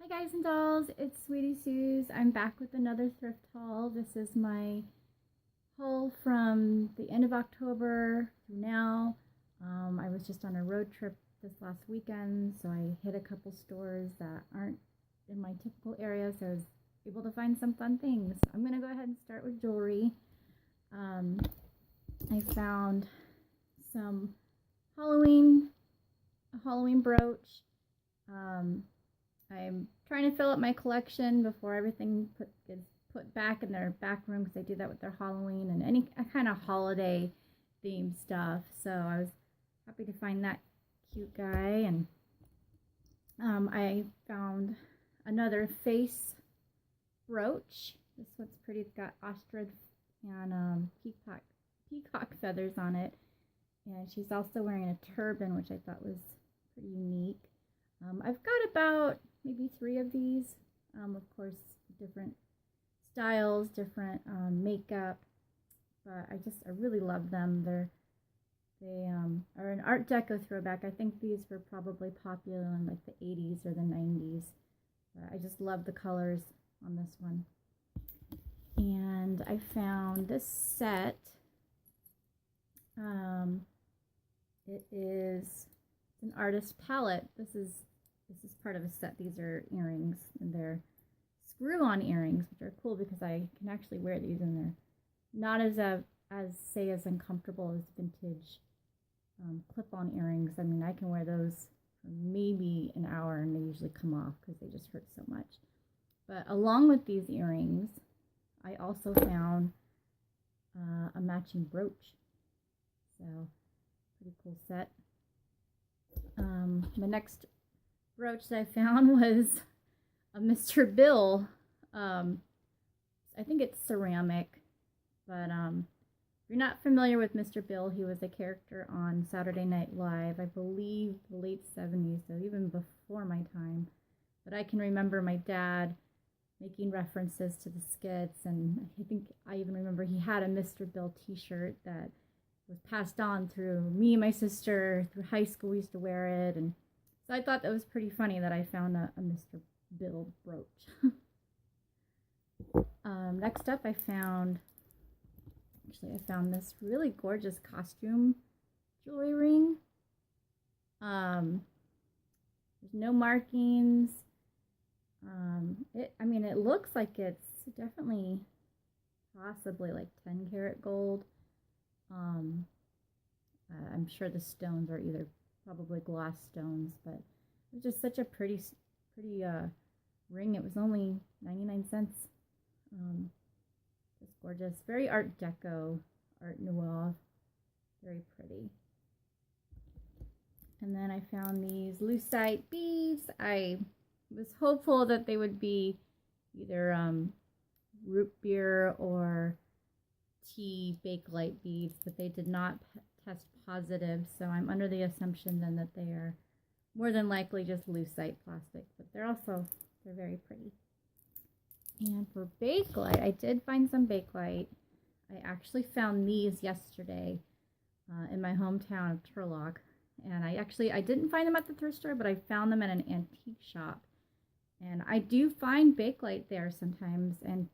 Hi guys and dolls, it's Sweetie Suze. I'm back with another thrift haul. This is my haul from the end of October through now. I was just on a road trip this last weekend, so I hit a couple stores that aren't in my typical area, so I was able to find some fun things. I'm going to go ahead and start with jewelry. I found some a Halloween brooch. I'm trying to fill up my collection before everything gets put back in their back room, because they do that with their Halloween and any kind of holiday themed stuff. So I was happy to find that cute guy. And I found another face brooch. This one's pretty. It's got ostrich and peacock feathers on it. And she's also wearing a turban, which I thought was pretty unique. I've got about maybe 3 of these. Of course, different styles, different makeup, but I really love them. They are an Art Deco throwback. I think these were probably popular in like the 80s or the 90s. But I just love the colors on this one. And I found this set. It's an artist palette. This is part of a set. These are earrings, and they're screw-on earrings, which are cool because I can actually wear these, and they're not as uncomfortable as vintage clip-on earrings. I mean, I can wear those for maybe an hour, and they usually come off because they just hurt so much. But along with these earrings, I also found a matching brooch. So, pretty cool set. The next brooch that I found was a Mr. Bill. I think it's ceramic, but if you're not familiar with Mr. Bill, he was a character on Saturday Night Live, I believe the late 70s, so even before my time. But I can remember my dad making references to the skits, and I think I even remember he had a Mr. Bill t-shirt that was passed on through me and my sister. Through high school, we used to wear it, and so I thought that was pretty funny that I found a Mr. Bill brooch. Next up, I found this really gorgeous costume jewelry ring. There's no markings. It looks like it's definitely possibly like 10 karat gold. I'm sure the stones are either probably glass stones, but it was just such a pretty ring. It was only 99 cents. Just gorgeous, very Art Deco, Art Nouveau, very pretty. And then I found these lucite beads. I was hopeful that they would be either root beer or tea bakelite beads, but they did not test positive, so I'm under the assumption then that they are more than likely just lucite plastic, but they're very pretty. And for bakelite, I did find some bakelite. I actually found these yesterday in my hometown of Turlock, and I didn't find them at the thrift store, but I found them at an antique shop. And I do find bakelite there sometimes, and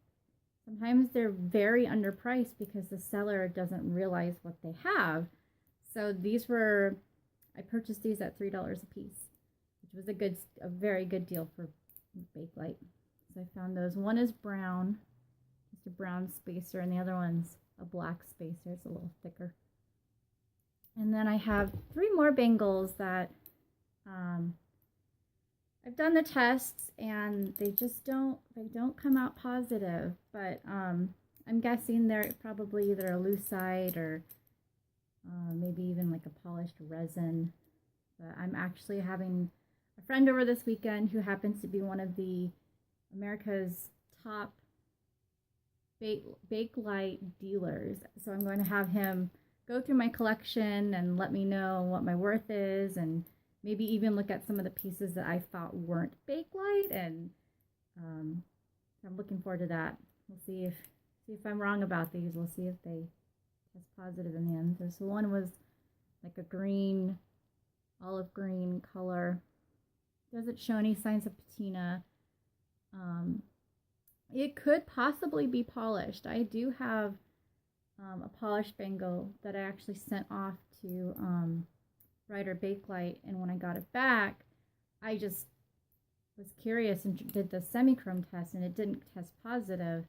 sometimes they're very underpriced because the seller doesn't realize what they have. So I purchased these at $3 a piece, which was a very good deal for bakelite. So I found those. One is brown, just a brown spacer, and the other one's a black spacer. It's a little thicker. And then I have 3 more bangles that I've done the tests, and they don't come out positive, but I'm guessing they're probably either a lucite or maybe even like a polished resin. But I'm actually having a friend over this weekend who happens to be one of the America's top bakelite dealers. So I'm going to have him go through my collection and let me know what my worth is, and maybe even look at some of the pieces that I thought weren't bakelite. And I'm looking forward to that. We'll see if I'm wrong about these. We'll see if they test positive in the end. This one was like a olive green color. Doesn't show any signs of patina. It could possibly be polished. I do have a polished bangle that I actually sent off to Brighter Bakelite, and when I got it back, I just was curious and did the semichrome test, and it didn't test positive.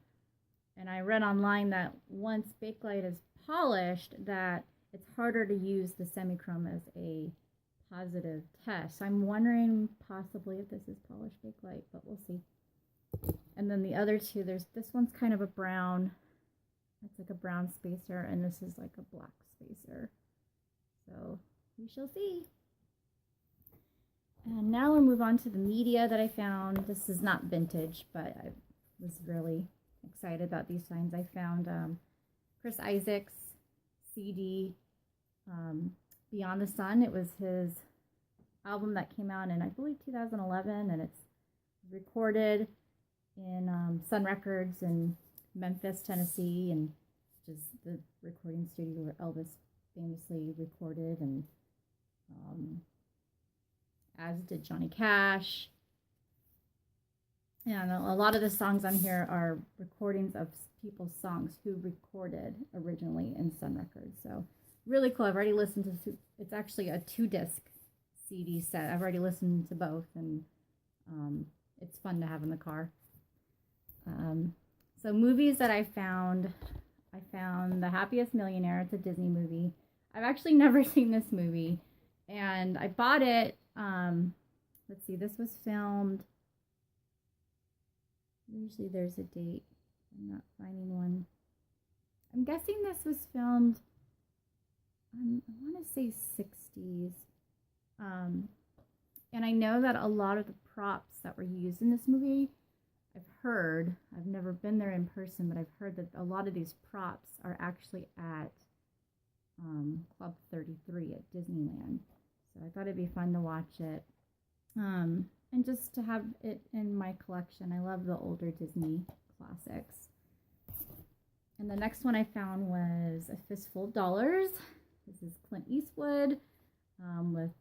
And I read online that once Bakelite is polished, that it's harder to use the semichrome as a positive test. So I'm wondering possibly if this is polished Bakelite, but we'll see. And then the other two, this one's kind of a brown. It's like a brown spacer, and this is like a black spacer. So we shall see. And now we'll move on to the media that I found. This is not vintage, but I was really excited about these signs. I found Chris Isaak's CD, Beyond the Sun. It was his album that came out in, I believe, 2011, and it's recorded in Sun Records in Memphis, Tennessee, and just the recording studio where Elvis famously recorded, and as did Johnny Cash. And a lot of the songs on here are recordings of people's songs who recorded originally in Sun Records. So really cool. I've already listened to, it's actually a 2-disc CD set. I've already listened to both, and it's fun to have in the car. So movies that I found The Happiest Millionaire. It's a Disney movie. I've actually never seen this movie, and I bought it. Let's see, this was filmed. Usually there's a date. I'm not finding one. I'm guessing this was filmed, I want to say 60s. And I know that a lot of the props that were used in this movie, I've never been there in person, but I've heard that a lot of these props are actually at Club 33 at Disneyland. So I thought it'd be fun to watch it. And just to have it in my collection. I love the older Disney classics. And the next one I found was A Fistful of Dollars. This is Clint Eastwood with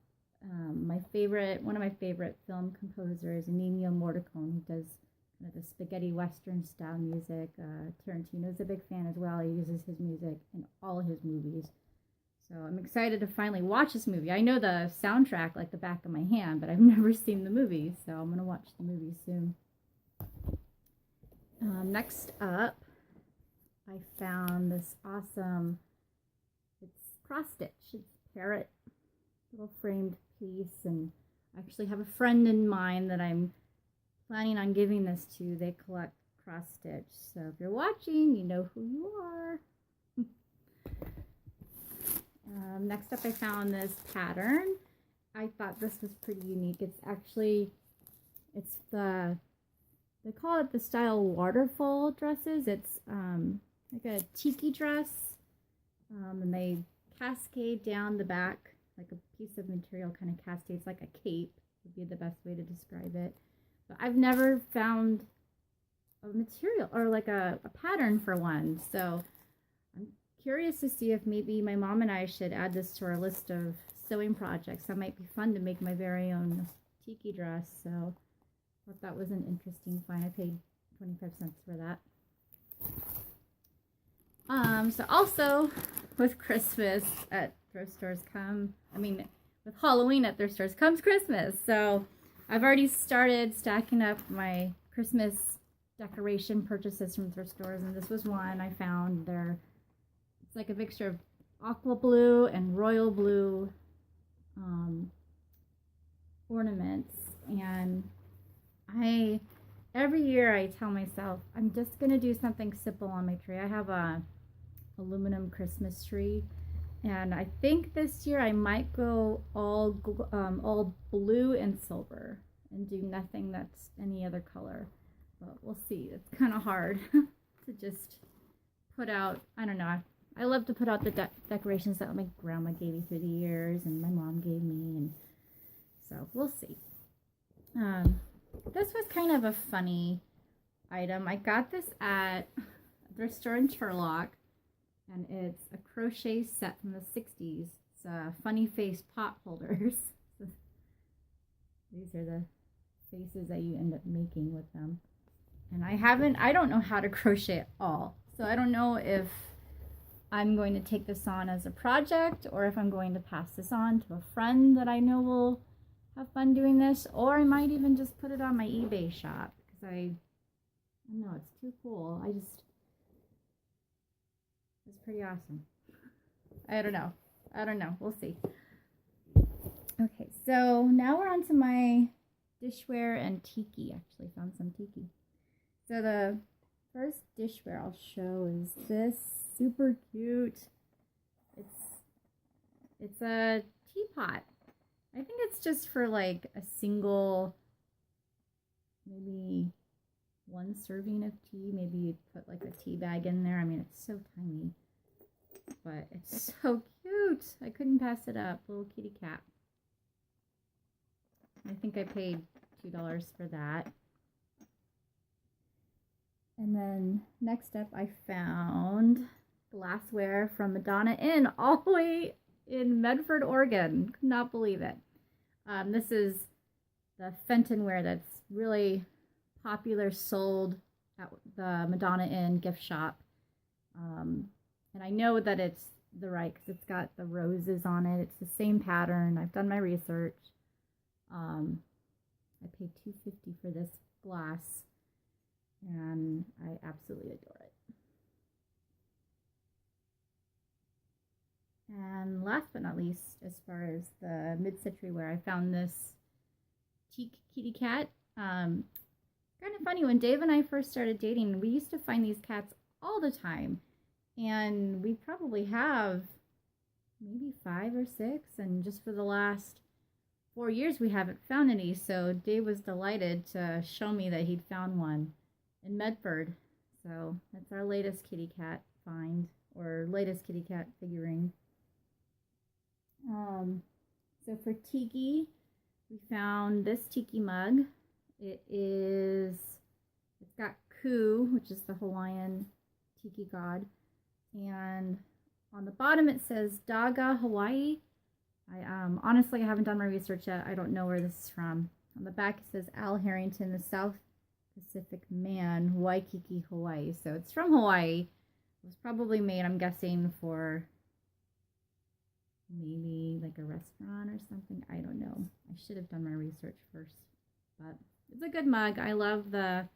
one of my favorite film composers, Ennio Morricone, who does kind of the spaghetti western style music. Tarantino's a big fan as well. He uses his music in all his movies. So I'm excited to finally watch this movie. I know the soundtrack like the back of my hand, but I've never seen the movie, so I'm going to watch the movie soon. Next up, I found this awesome, it's cross-stitch. It's a parrot, little framed piece, and I actually have a friend in mind that I'm planning on giving this to. They collect cross-stitch, so if you're watching, you know who you are. Next up, I found this pattern. I thought this was pretty unique. It's they call it the style waterfall dresses. It's like a tiki dress, and they cascade down the back, like a piece of material kind of cascades, like a cape would be the best way to describe it. But I've never found a material or like a pattern for one, so I'm curious to see if maybe my mom and I should add this to our list of sewing projects. That might be fun to make my very own tiki dress. So I thought that was an interesting find. I paid 25 cents for that. So also with Christmas at thrift stores with Halloween at thrift stores comes Christmas. So I've already started stacking up my Christmas decoration purchases from thrift stores, and this was one I found there. It's like a mixture of aqua blue and royal blue ornaments. And every year I tell myself, I'm just going to do something simple on my tree. I have a aluminum Christmas tree. And I think this year I might go all blue and silver and do nothing that's any other color. But we'll see. It's kind of hard to just put out, I don't know. I love to put out the decorations that my grandma gave me through the years and my mom gave me, and so we'll see. This was kind of a funny item. I got this at a thrift store in Turlock, and it's a crochet set from the 60s. It's funny face pot holders. These are the faces that you end up making with them. And I don't know how to crochet at all. So I don't know if I'm going to take this on as a project or if I'm going to pass this on to a friend that I know will have fun doing this, or I might even just put it on my eBay shop because I don't know, it's too cool. It's pretty awesome. I don't know. We'll see. Okay, so now we're on to my dishware and tiki. Actually found some tiki. So the first dishware I'll show is this super cute. It's a teapot. I think it's just for like a single, maybe one serving of tea. Maybe you'd put like a tea bag in there. I mean, it's so tiny, but it's so cute. I couldn't pass it up. Little kitty cat. I think I paid $2 for that. And then next up, I found glassware from Madonna Inn, all the way in Medford, Oregon. Could not believe it. This is the Fentonware that's really popular, sold at the Madonna Inn gift shop. And I know that it's the right, because it's got the roses on it. It's the same pattern. I've done my research. I paid $2.50 for this glass, and I absolutely adore it. And last but not least, as far as the mid-century wear, I found this teak kitty cat. Kind of funny, when Dave and I first started dating, we used to find these cats all the time, and we probably have maybe 5 or 6, and just for the last 4 years we haven't found any. So Dave was delighted to show me that he'd found one in Medford. So that's our latest kitty cat find, or latest kitty cat figurine. So for tiki, we found this tiki mug. It's got Ku, which is the Hawaiian tiki god, and on the bottom it says Daga, Hawaii. Honestly, I haven't done my research yet. I don't know where this is from. On the back it says Al Harrington, the South Pacific Man, Waikiki, Hawaii. So it's from Hawaii. It was probably made, I'm guessing, for maybe like a restaurant or something. I don't know. I should have done my research first. But it's a good mug. I love the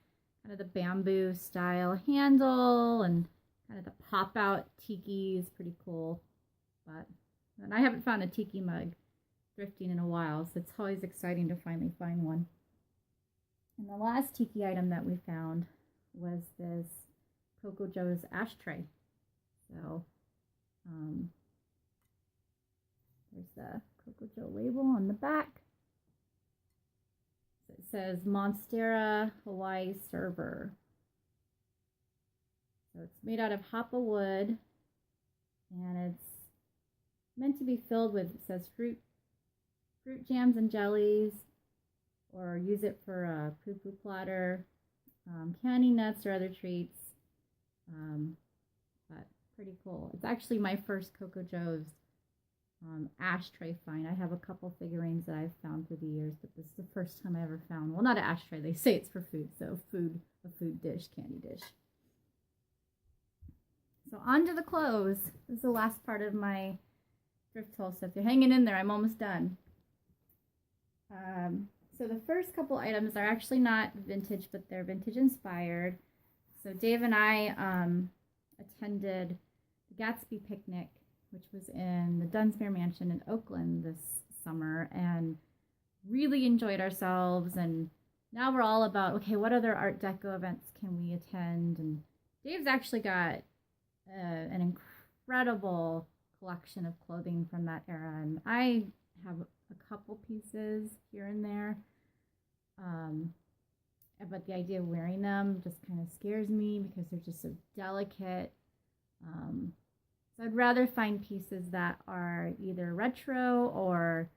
kind of the bamboo style handle, and kind of the pop out tiki is pretty cool. And I haven't found a tiki mug thrifting in a while, so it's always exciting to finally find one. And the last tiki item that we found was this Coco Joe's ashtray. So there's the Coco Joe label on the back. So it says Monstera Hawaii Server. So it's made out of hapa wood, and it's meant to be filled with, it says fruit jams and jellies, or use it for a poo-poo platter, candy nuts or other treats. But pretty cool. It's actually my first Coco Joe's ashtray find. I have a couple figurines that I've found through the years, but this is the first time I ever found, well, not an ashtray, they say it's for food, so a food dish, candy dish. So on to the clothes. This is the last part of my thrift haul, so if you're hanging in there, I'm almost done. So the first couple items are actually not vintage, but they're vintage inspired. So Dave and I attended the Gatsby picnic, which was in the Dunsmuir Mansion in Oakland this summer, and really enjoyed ourselves. And now we're all about, okay, what other Art Deco events can we attend? And Dave's actually got an incredible collection of clothing from that era, and I have a couple pieces here and there, but the idea of wearing them just kind of scares me because they're just so delicate. So I'd rather find pieces that are either retro, or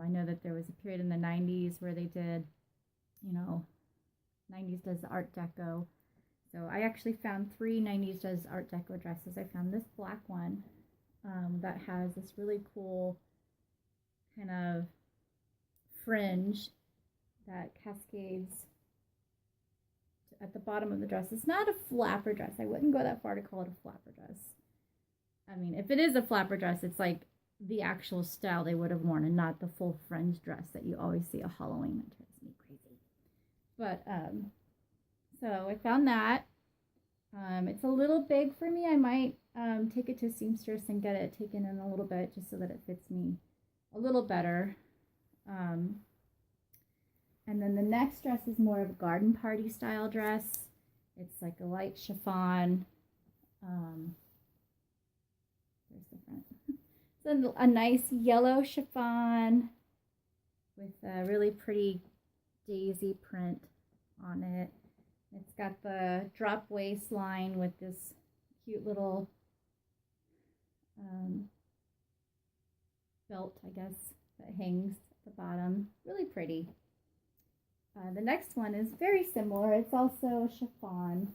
I know that there was a period in the 90s where they did, 90s does Art Deco. So I actually found 3 90s does Art Deco dresses. I found this black one that has this really cool kind of fringe that cascades at the bottom of the dress. It's not a flapper dress. I wouldn't go that far to call it a flapper dress. I mean, if it is a flapper dress, it's like the actual style they would have worn and not the full fringe dress that you always see at Halloween. That drives me crazy. But, so I found that. It's a little big for me. I might take it to seamstress and get it taken in a little bit just so that it fits me a little better. And then the next dress is more of a garden party style dress. It's like a light chiffon. There's the front. It's a nice yellow chiffon with a really pretty daisy print on it. It's got the drop waistline with this cute little belt, I guess, that hangs at the bottom. Really pretty. The next one is very similar. It's also chiffon.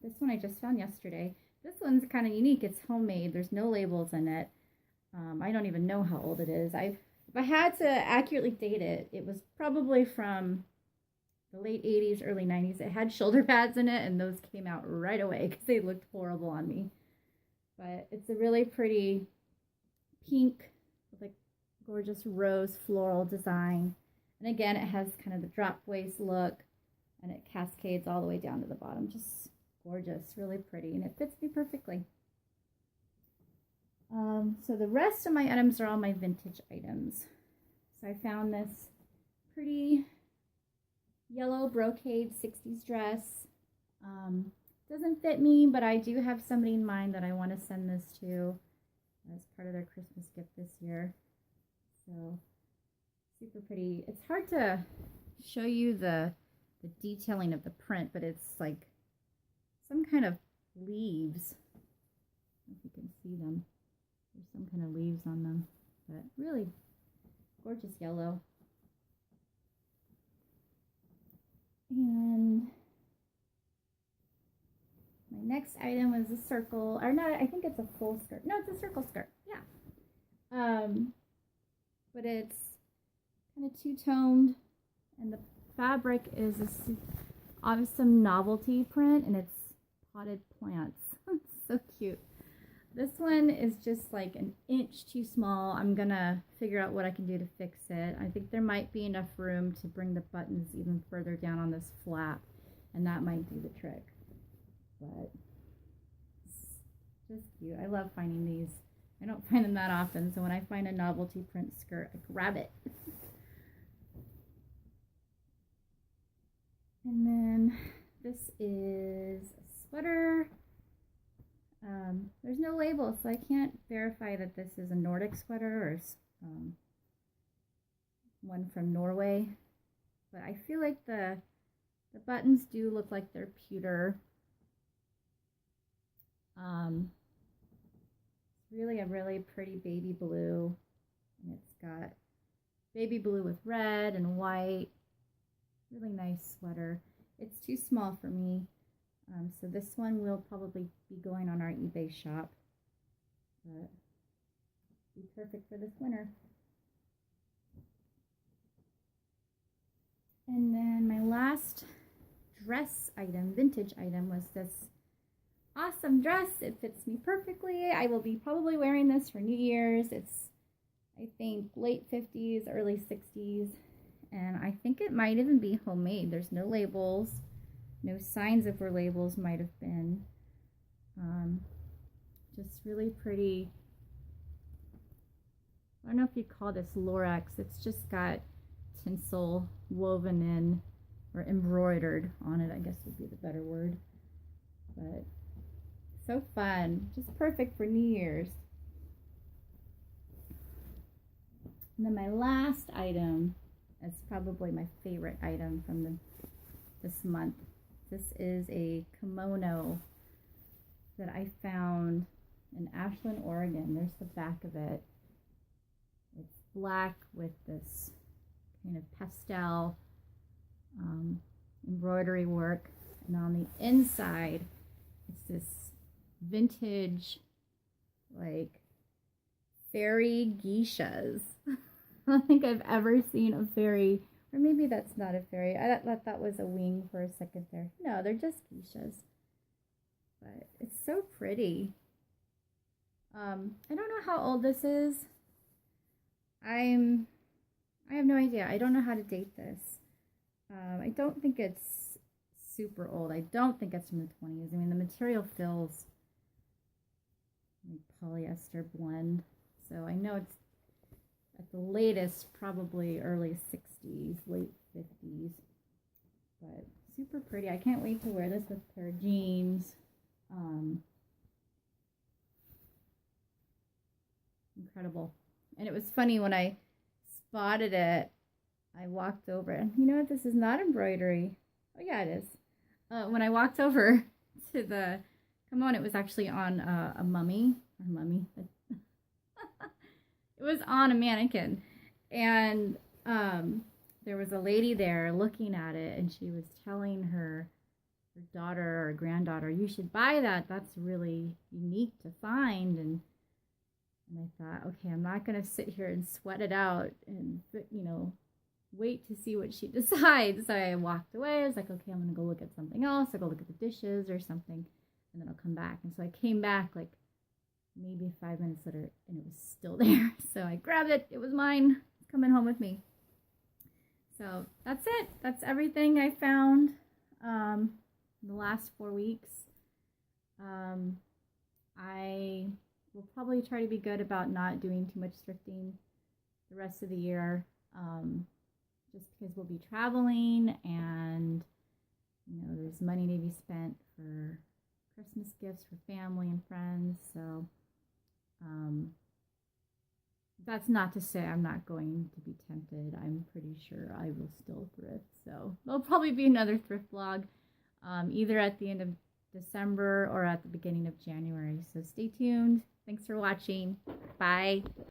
This one I just found yesterday. This one's kind of unique. It's homemade. There's no labels in it. I don't even know how old it is. If I had to accurately date it, it was probably from the late 80s, early 90s. It had shoulder pads in it, and those came out right away because they looked horrible on me. But it's a really pretty pink with a gorgeous rose floral design. And again, it has kind of the drop waist look, and it cascades all the way down to the bottom. Just gorgeous, really pretty, and it fits me perfectly. So the rest of my items are all my vintage items. So I found this pretty yellow brocade 60s dress. Doesn't fit me, but I do have somebody in mind that I want to send this to as part of their Christmas gift this year. So super pretty. It's hard to show you the detailing of the print, but it's like some kind of leaves. I don't know if you can see them. There's some kind of leaves on them, but really gorgeous yellow. And my next item is a circle, or not, I think it's a full skirt. No, it's a circle skirt, yeah. But it's kind of two-toned, and the fabric is a awesome novelty print, and it's potted plants. It's so cute. This one is just like an inch too small. I'm gonna figure out what I can do to fix it. I think there might be enough room to bring the buttons even further down on this flap, and that might do the trick. But it's just cute. I love finding these. I don't find them that often, so when I find a novelty print skirt, I grab it. And then this is a sweater. There's no label, so I can't verify that this is a Nordic sweater or one from Norway. But I feel like the buttons do look like they're pewter. It's really a really pretty baby blue, and it's got baby blue with red and white. Really nice sweater. It's too small for me. So this one will probably be going on our eBay shop, but be perfect for this winter. And then my last dress item, vintage item, was this awesome dress. It fits me perfectly. I will be probably wearing this for New Year's. It's, I think, late 50s, early 60s, and I think it might even be homemade. There's no labels. No signs of where labels might have been. Just really pretty. I don't know if you call this Lorex. It's just got tinsel woven in or embroidered on it, I guess would be the better word. But so fun. Just perfect for New Year's. And then my last item is probably my favorite item from this month. This is a kimono that I found in Ashland, Oregon. There's the back of it. It's black with this kind of pastel embroidery work. And on the inside, it's this vintage, like, fairy geishas. I don't think I've ever seen a fairy Or maybe that's not a fairy. I thought that was a wing for a second there. No, they're just geishas. But it's so pretty. I don't know how old this is. I have no idea. I don't know how to date this. I don't think it's super old. I don't think it's from the 20s. I mean, the material feels like polyester blend. So I know it's at the latest, probably early 60s, late 50s. But super pretty. I can't wait to wear this with a pair of jeans. Incredible. And it was funny when I spotted it, I walked over and you know what, this is not embroidery. Oh yeah, it is. When I walked over to the, come on, it was actually on a mummy. It was on a mannequin. And there was a lady there looking at it, and she was telling her daughter or granddaughter, you should buy that. That's really unique to find. And I thought, okay, I'm not going to sit here and sweat it out and, you know, wait to see what she decides. So I walked away. I was like, okay, I'm going to go look at something else. I'll go look at the dishes or something, and then I'll come back. And so I came back like maybe 5 minutes later, and it was still there. So I grabbed it. It was mine. It's coming home with me. So that's it. That's everything I found in the last 4 weeks. I will probably try to be good about not doing too much thrifting the rest of the year, just because we'll be traveling, and you know, there's money to be spent for Christmas gifts for family and friends. So that's not to say I'm not going to be tempted. I'm pretty sure I will still thrift. So there'll probably be another thrift vlog, either at the end of December or at the beginning of January. So stay tuned. Thanks for watching. Bye.